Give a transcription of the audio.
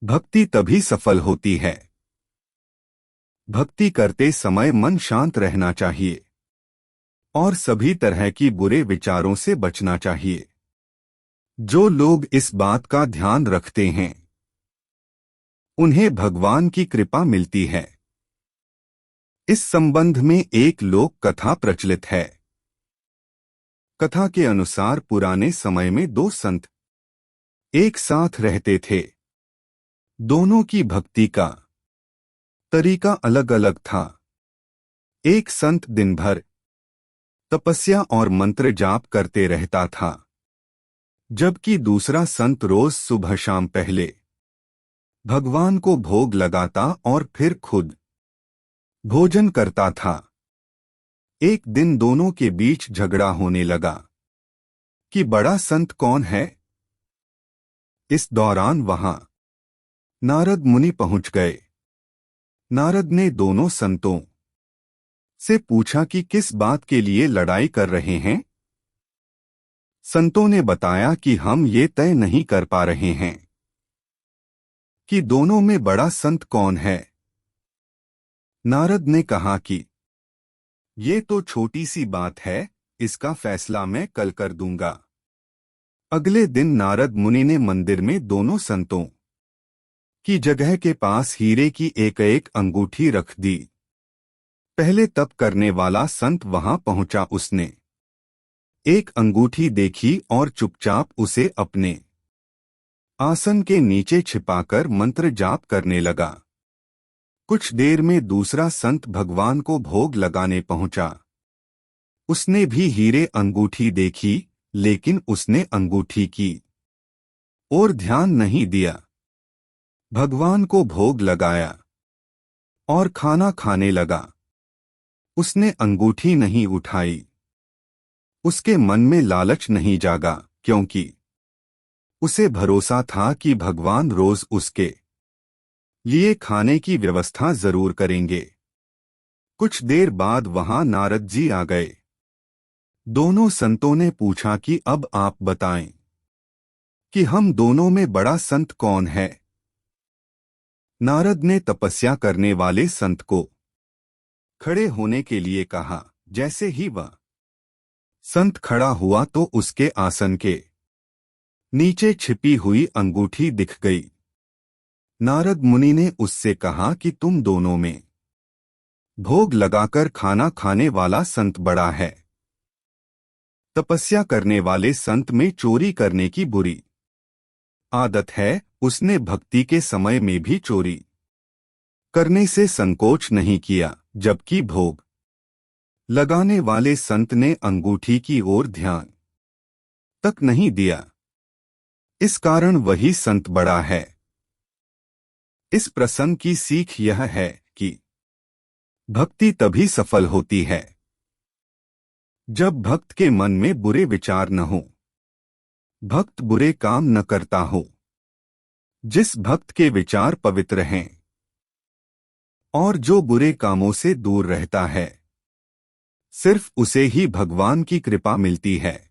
भक्ति तभी सफल होती है। भक्ति करते समय मन शांत रहना चाहिए और सभी तरह की बुरे विचारों से बचना चाहिए। जो लोग इस बात का ध्यान रखते हैं उन्हें भगवान की कृपा मिलती है। इस संबंध में एक लोक कथा प्रचलित है। कथा के अनुसार पुराने समय में दो संत एक साथ रहते थे। दोनों की भक्ति का तरीका अलग अलग था। एक संत दिन भर तपस्या और मंत्र जाप करते रहता था, जबकि दूसरा संत रोज सुबह शाम पहले भगवान को भोग लगाता और फिर खुद भोजन करता था। एक दिन दोनों के बीच झगड़ा होने लगा कि बड़ा संत कौन है। इस दौरान वहां नारद मुनि पहुंच गए। नारद ने दोनों संतों से पूछा कि किस बात के लिए लड़ाई कर रहे हैं। संतों ने बताया कि हम ये तय नहीं कर पा रहे हैं कि दोनों में बड़ा संत कौन है। नारद ने कहा कि ये तो छोटी सी बात है, इसका फैसला मैं कल कर दूंगा। अगले दिन नारद मुनि ने मंदिर में दोनों संतों की जगह के पास हीरे की एक एक अंगूठी रख दी। पहले तप करने वाला संत वहां पहुंचा। उसने एक अंगूठी देखी और चुपचाप उसे अपने आसन के नीचे छिपाकर मंत्र जाप करने लगा। कुछ देर में दूसरा संत भगवान को भोग लगाने पहुंचा। उसने भी हीरे अंगूठी देखी, लेकिन उसने अंगूठी की ओर ध्यान नहीं दिया। भगवान को भोग लगाया और खाना खाने लगा। उसने अंगूठी नहीं उठाई। उसके मन में लालच नहीं जागा, क्योंकि उसे भरोसा था कि भगवान रोज उसके लिए खाने की व्यवस्था जरूर करेंगे। कुछ देर बाद वहां नारद जी आ गए। दोनों संतों ने पूछा कि अब आप बताएं कि हम दोनों में बड़ा संत कौन है। नारद ने तपस्या करने वाले संत को खड़े होने के लिए कहा। जैसे ही वह संत खड़ा हुआ तो उसके आसन के नीचे छिपी हुई अंगूठी दिख गई। नारद मुनि ने उससे कहा कि तुम दोनों में भोग लगाकर खाना खाने वाला संत बड़ा है। तपस्या करने वाले संत में चोरी करने की बुरी आदत है। उसने भक्ति के समय में भी चोरी करने से संकोच नहीं किया, जबकि भोग लगाने वाले संत ने अंगूठी की ओर ध्यान तक नहीं दिया। इस कारण वही संत बड़ा है। इस प्रसंग की सीख यह है कि भक्ति तभी सफल होती है जब भक्त के मन में बुरे विचार न हो, भक्त बुरे काम न करता हो। जिस भक्त के विचार पवित्र हैं और जो बुरे कामों से दूर रहता है, सिर्फ उसे ही भगवान की कृपा मिलती है।